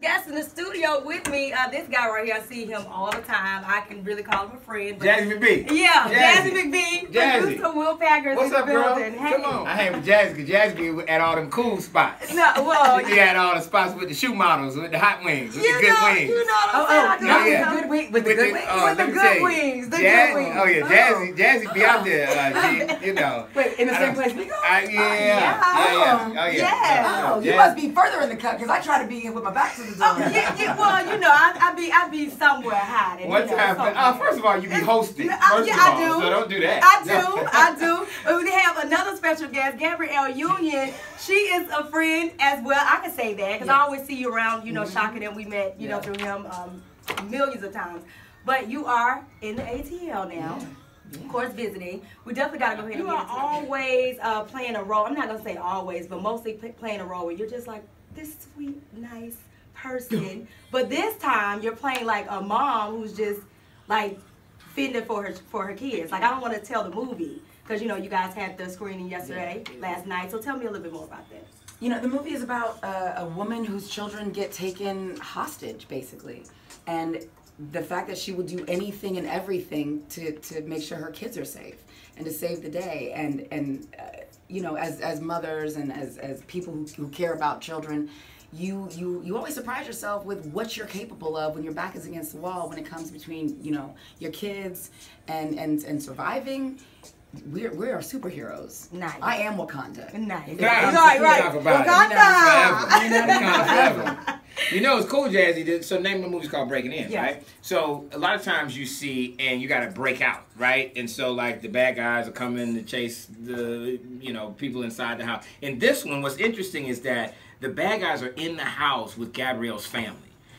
Guest in the studio with me, this guy right here, I see him all the time. I can really call him a friend. Jazzy McBee. Yeah, Jazzy McBee. Jazzy. Producer Will Packer's What's in the up, girl? building. Hey. Come on. I hang with Jazzy because Jazzy be at all them cool spots. No, well, He had all the spots with the shoe models, with the hot wings, with the good wings. You know what I'm saying? yeah. Good wing, with the good wings. With the good wings. The good wings. Oh yeah, Jazzy be out there, you know. Wait, in the same place we go? Yeah. Yeah. Oh, you must be further in the cut because I try to be in with my back to the door. Well, you know, I be somewhere hiding. One time, first of all, you be hosting. First of I all, do. so don't do that. I do. But we have another special guest, Gabrielle Union. She is a friend as well. I can say that because I always see you around, you know, Shaka, and we met, you know, through him millions of times. But you are in the ATL now. Of course, visiting. We definitely got to go ahead and get into it. You are always playing a role. I'm not going to say always, but mostly playing a role where you're just like this sweet, nice person. But this time, you're playing like a mom who's just like fitting for her kids. Like, I don't want to tell the movie because, you know, you guys had the screening yesterday, last night. So tell me a little bit more about that. You know, the movie is about a woman whose children get taken hostage, basically. And the fact that she will do anything and everything to make sure her kids are safe and to save the day. And you know, as mothers and as people who care about children, you always surprise yourself with what you're capable of when your back is against the wall when it comes between, you know, your kids and surviving. We are superheroes. Nice. I am Wakanda. Nice. Right. Wakanda. You know, it's cool, Jazzy. So, name of the movie's called Breaking In, right? So, a lot of times you see, and you got to break out, right? And so, like, the bad guys are coming to chase the, you know, people inside the house. In this one, what's interesting is that the bad guys are in the house with Gabrielle's family.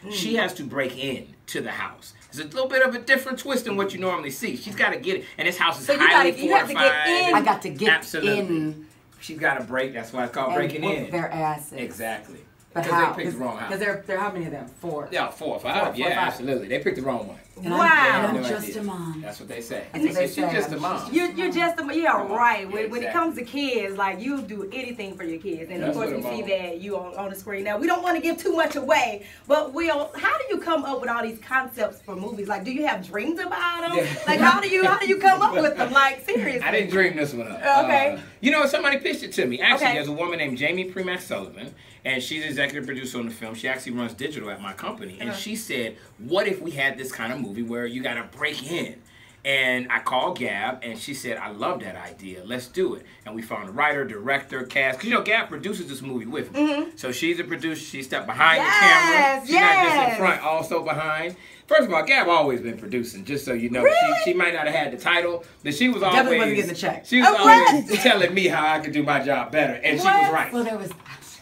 She has to break in to the house. It's a little bit of a different twist than what you normally see. She's got to get it, and this house is highly fortified. You have to get in. I got to get in. She's got to break. That's why it's called breaking in. Their asses. Exactly. But because how? they picked the wrong house. Because there are how many of them? 4. Yeah, 4 or 5. Yeah, absolutely. They picked the wrong one. And wow. I'm just a mom. That's what they say. That's what they say. She's just a mom. You're just a mom. Yeah, right. Yeah, when it comes to kids, like, you do anything for your kids. And of course, we see that you on the screen. Now, we don't want to give too much away, but Will, how do you come up with all these concepts for movies? Like, do you have dreams about them? Yeah. Like, how do you come up with them? Like, seriously. I didn't dream this one up. Okay. You know, somebody pitched it to me. Actually, there's a woman named Jamie Premack Sullivan, and she's executive producer on the film. She actually runs digital at my company. And she said, what if we had this kind of movie where you got to break in? And I called Gab, and she said, I love that idea. Let's do it. And we found a writer, director, cast. Because, you know, Gab produces this movie with me. So she's a producer. She stepped behind the camera. She's not just in front, also behind. First of all, Gab always been producing, just so you know. Really? She might not have had the title, but she was Definitely always... wasn't getting the check. She was always telling me how I could do my job better. And she was right. Well, there was...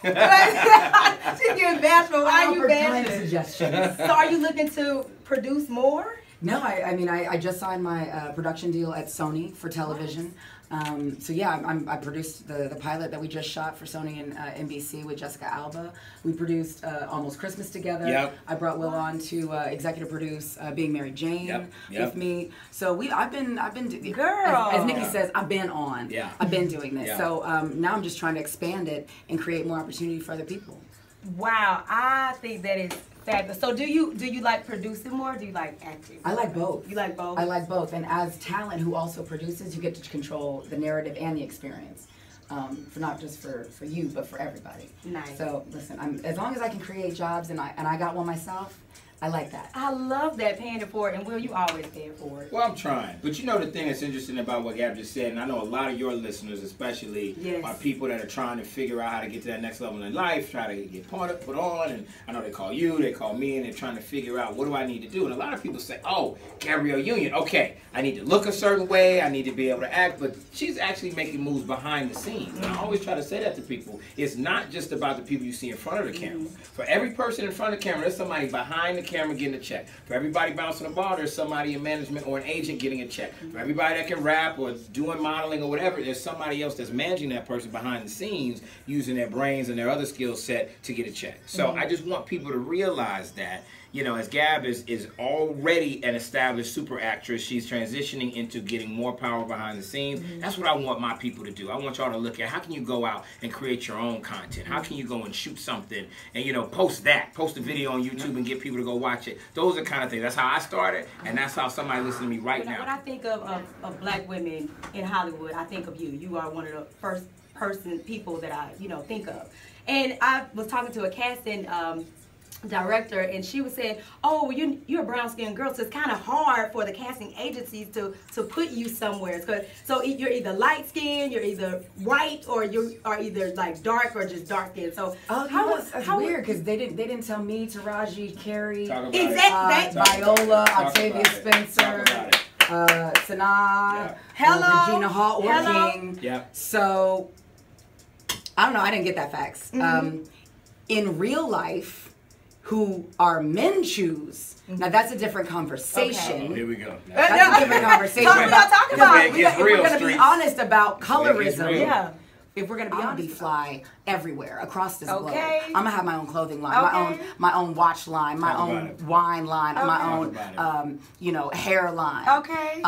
She's getting bashful. Why are you bashful? Suggestions. So are you looking to produce more? No, I mean, I just signed my production deal at Sony for television. So yeah, I produced the pilot that we just shot for Sony and NBC with Jessica Alba. We produced Almost Christmas together. Yep. I brought Will on to executive produce Being Mary Jane with me. So I've been girl. As Nikki says, I've been on. Yeah. I've been doing this. Yeah. So now I'm just trying to expand it and create more opportunity for other people. Wow, I think that is fabulous. So do you like producing more or do you like acting? I like both. You like both? I like both. And as talent who also produces, you get to control the narrative and the experience. For not just for you, but for everybody. Nice. So listen, as long as I can create jobs and I got one myself, I like that. I love that, paying it forward, and Will, you always pay it forward. Well, I'm trying. But you know the thing that's interesting about what Gab just said, and I know a lot of your listeners especially are people that are trying to figure out how to get to that next level in life, try to get put on, and I know they call you, they call me, and they're trying to figure out what do I need to do. And a lot of people say, oh, Gabrielle Union, okay, I need to look a certain way, I need to be able to act, but she's actually making moves behind the scenes. And I always try to say that to people. It's not just about the people you see in front of the camera. For every person in front of the camera, there's somebody behind the camera getting a check. For everybody bouncing the ball, there's somebody in management or an agent getting a check. For everybody that can rap or doing modeling or whatever, there's somebody else that's managing that person behind the scenes using their brains and their other skill set to get a check. So I just want people to realize that you know, as Gab is already an established super actress, she's transitioning into getting more power behind the scenes. That's what I want my people to do. I want y'all to look at how can you go out and create your own content? How can you go and shoot something and, you know, post a video on YouTube and get people to go watch it? Those are the kind of things. That's how I started, and that's how somebody listening to me right now. When I think of black women in Hollywood, I think of you. You are one of the first people that I, you know, think of. And I was talking to a casting director, and she was saying, "Oh, well, you're a brown-skinned girl, so it's kind of hard for the casting agencies to put you somewhere. So you're either light-skinned, you're either white, or you are either like dark or just dark-skinned." So that's weird because they didn't tell me, Taraji, Carey, Viola, Octavia Spencer, Sanaa, Regina Hall, or King. Yeah. So I don't know. I didn't get that facts. In real life, who our men choose. Now that's a different conversation. Okay. Oh, here we go. That's a different conversation. Talk about it. If we're going to be honest about colorism, yeah. If we're gonna be honest, fly everywhere across this globe. Okay. I'm gonna have my own clothing line, my own watch line, my own wine line, my own hair line. Okay.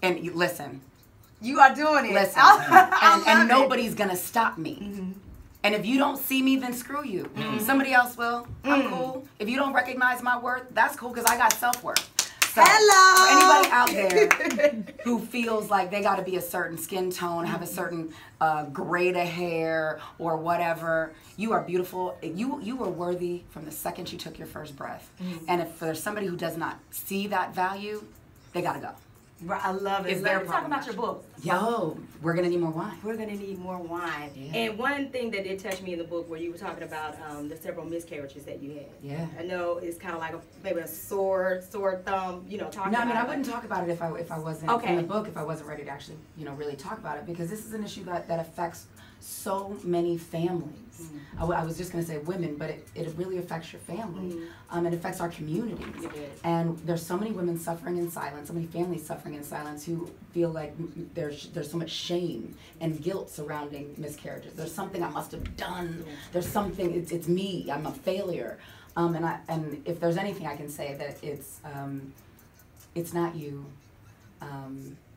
And listen, you are doing it. Listen, and nobody's gonna stop me. And if you don't see me, then screw you. Somebody else will. I'm cool. If you don't recognize my worth, that's cool because I got self-worth. So, hello. For anybody out there who feels like they got to be a certain skin tone, have a certain grade of hair or whatever, you are beautiful. You were worthy from the second you took your first breath. And if there's somebody who does not see that value, they got to go. Right, I love it. Let's talk about your book. Yo, we're going to need more wine. We're going to need more wine. Yeah. And one thing that did touch me in the book where you were talking about the several miscarriages that you had. Yeah. I know it's kind of like maybe a sore thumb, talking about it. No, I mean, I wouldn't talk about it if I wasn't in the book, if I wasn't ready to actually, really talk about it, because this is an issue that affects so many families. I was just going to say women, but it really affects your family. It affects our communities. And there's so many women suffering in silence, so many families suffering in silence who feel like there's so much shame and guilt surrounding miscarriages. There's something I must have done. There's something, it's me, I'm a failure. And if there's anything I can say, that it's not you.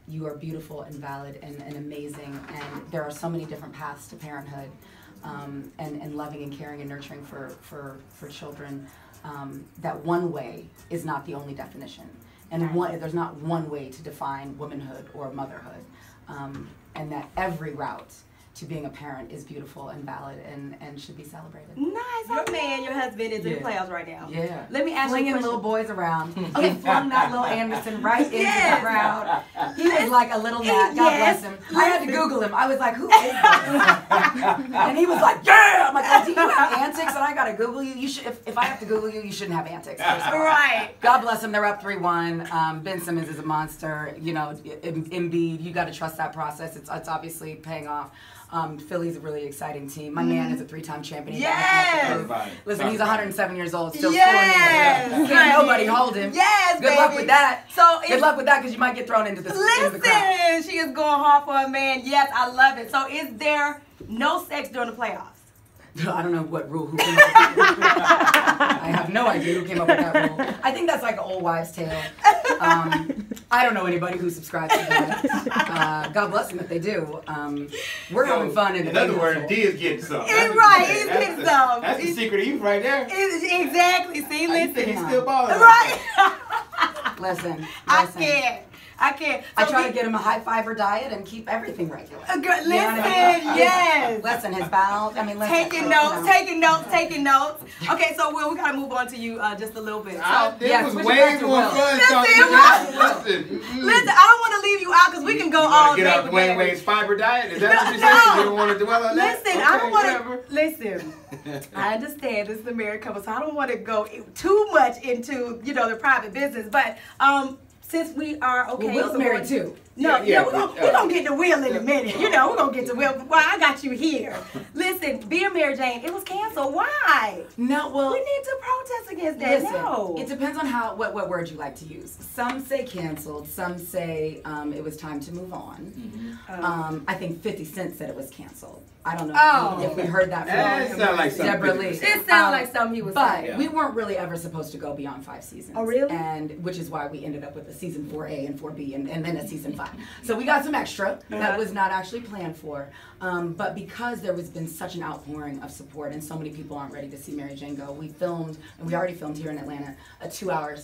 You are beautiful and valid and amazing, and there are so many different paths to parenthood, and loving and caring and nurturing for children, that one way is not the only definition. And there's not one way to define womanhood or motherhood, and that every route to being a parent is beautiful and valid and should be celebrated. Nice. Your husband is in the playoffs right now. Yeah. Let me ask you a question. Little boys around. He flung that little Anderson right into the crowd. He was like a little gnat. God bless him. I had to Google him. I was like, who is this? And he was like, yeah! I'm like, oh, do you have antics? And I got to Google you. You should. If I have to Google you, you shouldn't have antics. Right. God bless him. They're up 3-1. Ben Simmons is a monster. Embiid, you got to trust that process. It's obviously paying off. Philly's a really exciting team. My man is a 3-time champion. Listen, he's 107 years old, still scoring. Can't nobody hold him. Good luck with that. Good luck with that, because you might get thrown into the crowd. She is going hard for a man. Yes, I love it. So is there no sex during the playoffs? I don't know who came up with that. I have no idea who came up with that rule. I think that's like an old wives' tale. I don't know anybody who subscribes to that. God bless them if they do. We're having fun. In other words, D is getting some. He's getting some. That's the secret of you right there. Exactly. See, listen. He's still balling. Right. Listen. I can't. So I try to get him a high fiber diet and keep everything regular. Yes. Listen, his bowels. Taking notes. Okay, so we gotta move on to you just a little bit. So this was way more fun. Listen, I don't want to leave you out because we can go all day. Get out Dwayne Wade's fiber diet. Is that what you said? You don't want to dwell on that? Listen, I don't want to. Listen, I understand this is a married couple, so I don't want to go too much into the private business, but. Since we are Will's married too. No, we're gonna get to Will in a minute. You know, we're gonna get to Will. Well, I got you here. Listen, Being Mary Jane, it was canceled. Why? No, well, we need to protest against that. Listen, no. It depends on what word you like to use. Some say canceled. Some say it was time to move on. Mm-hmm. I think 50 Cent said it was canceled. I don't know if we heard that from Deborah Lee. It sounded like something he was saying. But we weren't really ever supposed to go beyond 5 seasons. Oh, really? And which is why we ended up with a season 4A and 4B and then a season 5. So we got some extra that was not actually planned for. But because there has been such an outpouring of support and so many people aren't ready to see Mary Jane go, we filmed, and we already filmed here in Atlanta, a 2-hour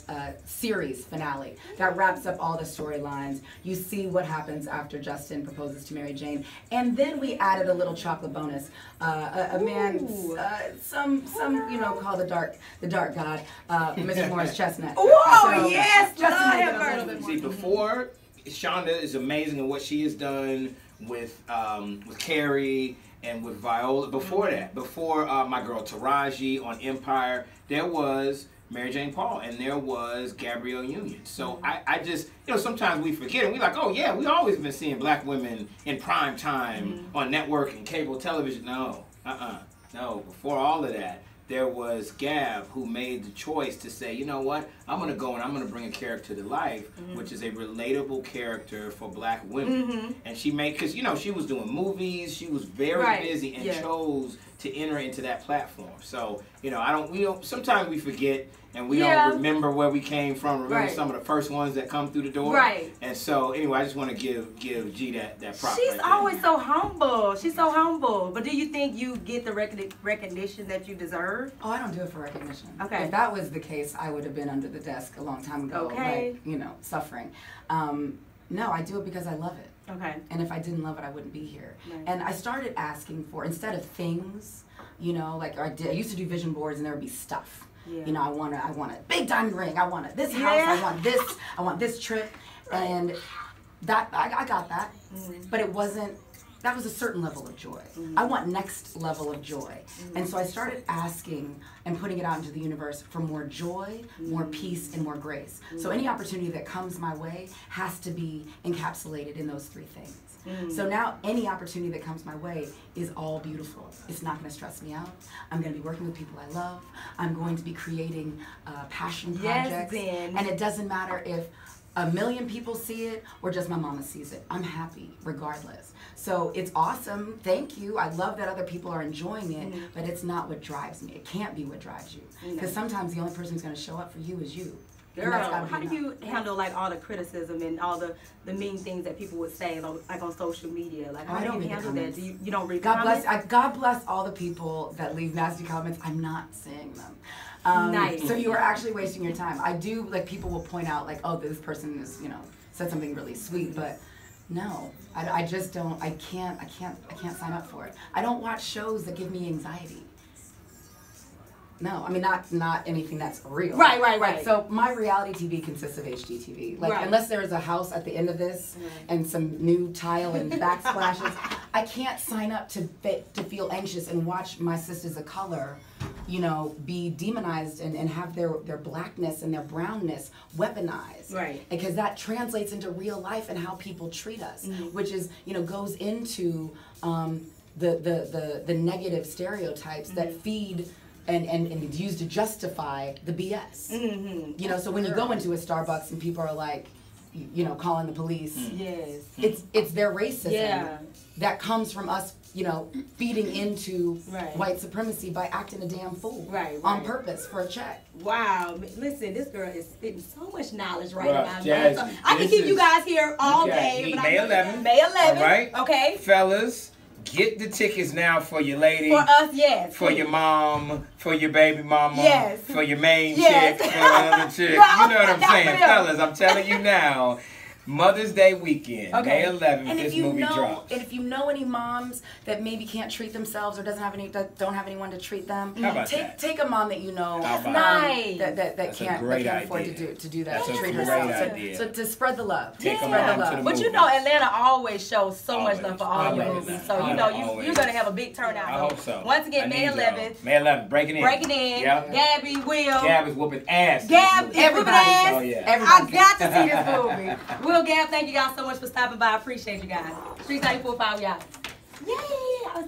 series finale that wraps up all the storylines. You see what happens after Justin proposes to Mary Jane. And then we added a little chocolate bonus. A man, some call the dark god, Mr. Morris Chestnut. Whoa, so, yes, Justin. See, before Shonda is amazing in what she has done with Carrie and with Viola. Before that, before my girl Taraji on Empire, there was Mary Jane Paul and there was Gabrielle Union. So I just, sometimes we forget and we like, oh yeah, we always been seeing black women in prime time on network and cable television. No, no. Before all of that, there was Gab who made the choice to say, you know what, I'm going to go and I'm going to bring a character to life, which is a relatable character for black women. And she made, because, she was doing movies, she was very busy and chose to enter into that platform. So, sometimes we forget and we don't remember where we came from, remember some of the first ones that come through the door. Right. And so, anyway, I just want to give G that prop. She's always so humble. She's so humble. But do you think you get the recognition that you deserve? Oh, I don't do it for recognition. Okay. If that was the case, I would have been under the desk a long time ago, suffering. No, I do it because I love it. Okay. And if I didn't love it, I wouldn't be here. Right. And I started asking for, instead of things, I used to do vision boards and there would be stuff. Yeah. I want a big diamond ring. I want this house. I want this trip. And that I got that. But it wasn't, that was a certain level of joy. I want next level of joy. And so I started asking and putting it out into the universe for more joy, more peace, and more grace. So any opportunity that comes my way has to be encapsulated in those 3 things. So now any opportunity that comes my way is all beautiful. It's not going to stress me out. I'm going to be working with people I love. I'm going to be creating passion projects. And it doesn't matter if 1 million people see it or just my mama sees it. I'm happy regardless. So it's awesome. Thank you. I love that other people are enjoying it, but it's not what drives me. It can't be what drives you. Because sometimes the only person who's going to show up for you is you. Girl, how do you handle all the criticism and all the mean things that people would say on social media? Like, how do you handle that? Do you don't read comments? God bless all the people that leave nasty comments. I'm not saying them. Nice. So you are actually wasting your time. I do, people will point out, oh, this person is, said something really sweet, but no, I just don't, I can't sign up for it. I don't watch shows that give me anxiety. No, I mean, not anything that's real. Right. So my reality TV consists of HGTV. Unless there is a house at the end of this and some new tile and backsplashes, I can't sign up to feel anxious and watch my sisters of color, be demonized and have their blackness and their brownness weaponized. Right. Because that translates into real life and how people treat us, which is, goes into the negative stereotypes that feed and used to justify the BS. So when you go into a Starbucks and people are like, calling the police, it's their racism that comes from us, feeding into white supremacy by acting a damn fool on purpose for a check. Wow, listen, this girl is spitting so much knowledge now. So I can keep you guys here all day. May 11th. May 11th. All right. Okay. Fellas, get the tickets now for your lady. For us, yes. For your mom, for your baby mama. Yes. For your main chick, for the other chick. You know what I'm saying? Fellas, I'm telling you now. Mother's Day weekend, May 11th, this movie drops. And if you know any moms that maybe can't treat themselves or don't have anyone to treat them, take a mom that you know that can't afford to do that, to treat herself. So to spread the love. Take a mom to the But Atlanta always shows so much love for all your movies. So you're gonna have a big turnout. I hope so. Once again, May 11th. May 11th, breaking in. Yep. Gabby, Will. Gab is whooping ass. Gab is whooping ass. Oh, yeah. I got to see this movie. Will, Gab, thank you guys so much for stopping by. I appreciate you guys. Streetz 94.5, y'all. Yay!